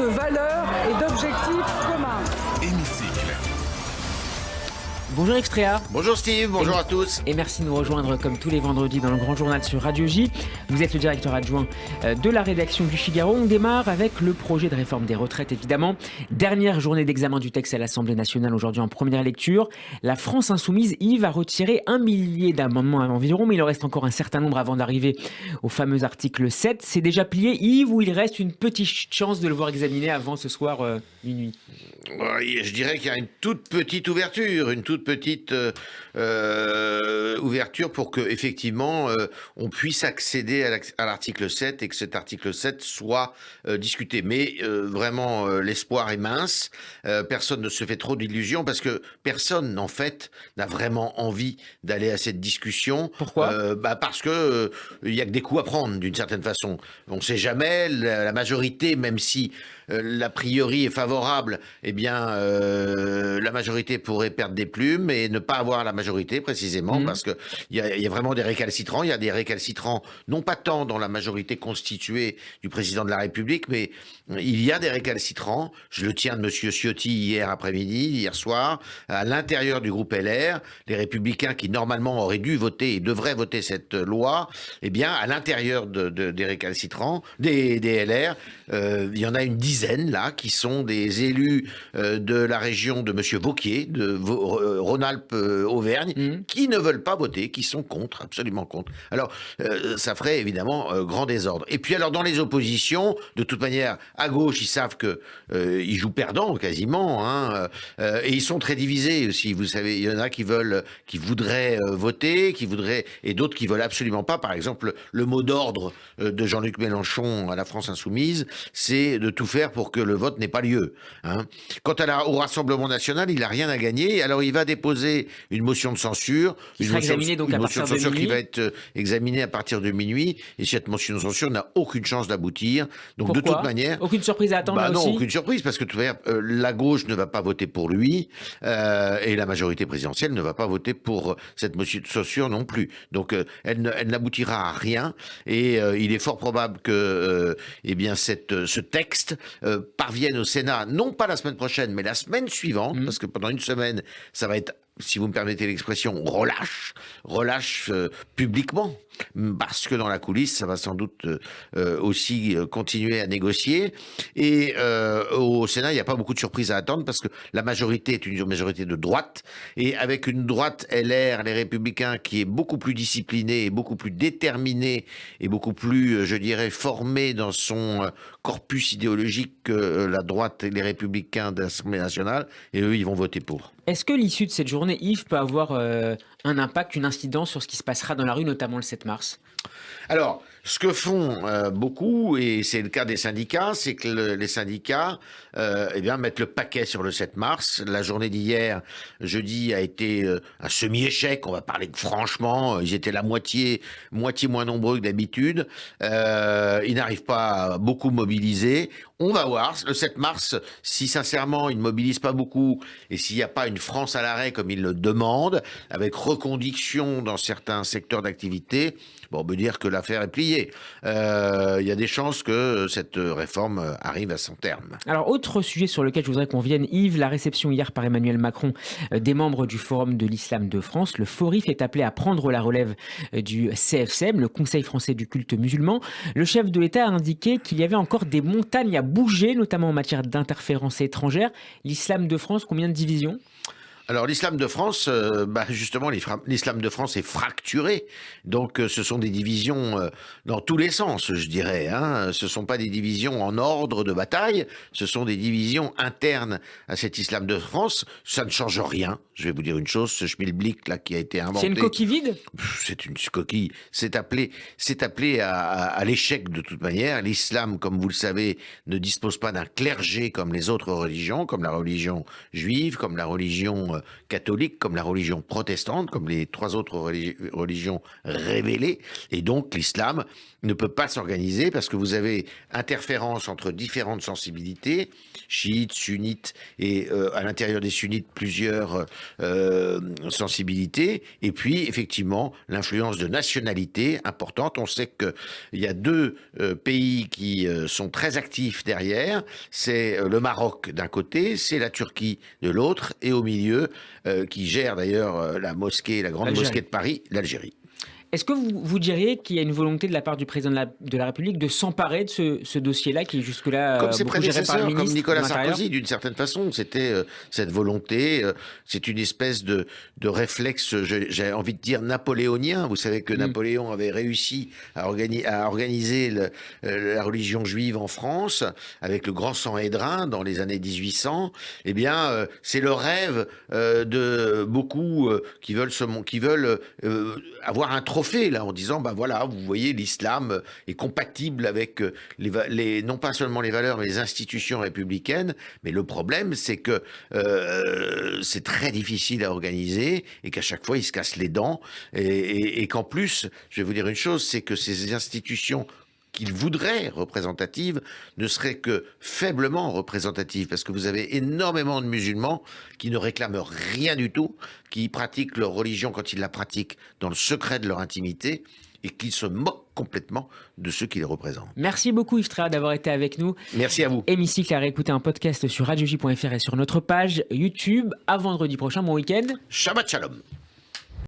de valeurs et d'objectifs communs. Hémicycle. Bonjour Extréa. Bonjour Steve, bonjour à tous. Et merci de nous rejoindre comme tous les vendredis dans le Grand Journal sur Radio J. Vous êtes le directeur adjoint de la rédaction du Figaro. On démarre avec le projet de réforme des retraites, évidemment. Dernière journée d'examen du texte à l'Assemblée nationale aujourd'hui en première lecture. La France insoumise, Yves, a retiré 1 millier d'amendements environ, mais il en reste encore un certain nombre avant d'arriver au fameux article 7. C'est déjà plié, Yves, ou il reste une petite chance de le voir examiner avant ce soir minuit? Je dirais qu'il y a une toute petite ouverture, ouverture pour que effectivement on puisse accéder à l'article 7 et que cet article 7 soit discuté. Mais vraiment l'espoir est mince. Personne ne se fait trop d'illusions parce que personne en fait n'a vraiment envie d'aller à cette discussion. Pourquoi? Parce que il y a que des coups à prendre d'une certaine façon. On ne sait jamais. La majorité, même si l'a priori est favorable, eh bien, la majorité pourrait perdre des plumes et ne pas avoir la majorité, précisément, parce que il y a vraiment des récalcitrants. Il y a des récalcitrants, non pas tant dans la majorité constituée du président de la République, mais il y a des récalcitrants. Je le tiens de Monsieur Ciotti hier soir, à l'intérieur du groupe LR, les Républicains qui normalement auraient dû voter et devraient voter cette loi, eh bien, à l'intérieur des récalcitrants, des LR, il y en a une dizaine là qui sont des élus de la région de Monsieur Wauquiez, de Rhône-Alpes-Auvergne, qui ne veulent pas voter, qui sont contre, absolument contre. Alors, ça ferait évidemment grand désordre. Et puis alors, dans les oppositions, de toute manière, à gauche, ils savent que ils jouent perdant quasiment, et ils sont très divisés aussi. Vous savez, il y en a qui voudraient voter, et d'autres qui veulent absolument pas. Par exemple, le mot d'ordre de Jean-Luc Mélenchon à la France Insoumise, c'est de tout faire pour que le vote n'ait pas lieu. Quant au Rassemblement national, il n'a rien à gagner. Alors il va déposer une motion de censure, qui va être examinée à partir de minuit. Et cette motion de censure n'a aucune chance d'aboutir. Donc pourquoi? De toute manière, aucune surprise à attendre non, aussi. Aucune surprise parce que de toute manière, la gauche ne va pas voter pour lui et la majorité présidentielle ne va pas voter pour cette motion de censure non plus. Donc elle n'aboutira à rien et il est fort probable que ce texte parvienne au Sénat, non pas la semaine prochaine, mais la semaine suivante, parce que pendant une semaine, ça va être, si vous me permettez l'expression, relâche publiquement, parce que dans la coulisse, ça va sans doute aussi continuer à négocier. Et au Sénat, il n'y a pas beaucoup de surprises à attendre, parce que la majorité est une majorité de droite, et avec une droite LR, les Républicains, qui est beaucoup plus disciplinée, et beaucoup plus déterminée, et beaucoup plus, je dirais, formée dans son corpus idéologique que la droite et les Républicains de l'Assemblée nationale, et eux, ils vont voter pour. Est-ce que l'issue de cette journée, Yves, peut avoir un impact, une incidence sur ce qui se passera dans la rue, notamment le 7 mars? Alors, ce que font beaucoup, et c'est le cas des syndicats, c'est que les syndicats mettent le paquet sur le 7 mars. La journée d'hier, jeudi, a été un semi-échec. On va parler franchement, ils étaient la moitié moins nombreux que d'habitude. Ils n'arrivent pas à beaucoup mobiliser. On va voir, le 7 mars, si sincèrement ils ne mobilisent pas beaucoup et s'il n'y a pas une France à l'arrêt comme ils le demandent, avec reconduction dans certains secteurs d'activité, on peut dire que l'affaire est pliée. Il y a des chances que cette réforme arrive à son terme. Alors, autre sujet sur lequel je voudrais qu'on vienne, Yves, la réception hier par Emmanuel Macron des membres du Forum de l'Islam de France. Le FORIF est appelé à prendre la relève du CFCM, le Conseil français du culte musulman. Le chef de l'État a indiqué qu'il y avait encore des montagnes à bouger, notamment en matière d'interférences étrangères. L'Islam de France, combien de divisions ? Alors l'islam de France, justement, l'islam de France est fracturé. Donc ce sont des divisions dans tous les sens, je dirais. Ce ne sont pas des divisions en ordre de bataille, ce sont des divisions internes à cet islam de France. Ça ne change rien. Je vais vous dire une chose, ce schmilblick là qui a été inventé. C'est une coquille vide ? C'est une coquille. C'est appelé à l'échec de toute manière. L'islam, comme vous le savez, ne dispose pas d'un clergé comme les autres religions, comme la religion juive, comme la religion catholique, comme la religion protestante, comme les 3 autres religions révélées. Et donc l'islam ne peut pas s'organiser parce que vous avez interférence entre différentes sensibilités, chiites, sunnites, et à l'intérieur des sunnites, plusieurs sensibilités. Et puis, effectivement, l'influence de nationalités importante. On sait qu'il y a 2 pays qui sont très actifs derrière. C'est le Maroc d'un côté, c'est la Turquie de l'autre, et au milieu, qui gère d'ailleurs la grande mosquée de Paris, l'Algérie. Est-ce que vous diriez qu'il y a une volonté de la part du président de la République de s'emparer de ce dossier-là qui est jusque-là comme ses beaucoup géré par le prédécesseurs, ministre comme Nicolas de l'Intérieur ? Sarkozy, d'une certaine façon, c'était cette volonté. C'est une espèce de réflexe, j'ai envie de dire napoléonien. Vous savez que Napoléon avait réussi à organiser la religion juive en France avec le grand Sanhédrin dans les années 1800. Eh bien, c'est le rêve de beaucoup qui veulent avoir un trophée là en disant voilà, vous voyez, l'islam est compatible avec non pas seulement les valeurs mais les institutions républicaines. Mais le problème, c'est que c'est très difficile à organiser et qu'à chaque fois ils se cassent les dents et qu'en plus, je vais vous dire une chose, c'est que ces institutions qu'il voudrait représentative ne serait que faiblement représentative, parce que vous avez énormément de musulmans qui ne réclament rien du tout, qui pratiquent leur religion quand ils la pratiquent dans le secret de leur intimité, et qui se moquent complètement de ceux qui les représentent. Merci beaucoup Yves Tréhard d'avoir été avec nous. Merci à vous. Hémicycle à réécouter un podcast sur radioj.fr et sur notre page YouTube. À vendredi prochain, bon week-end. Shabbat Shalom.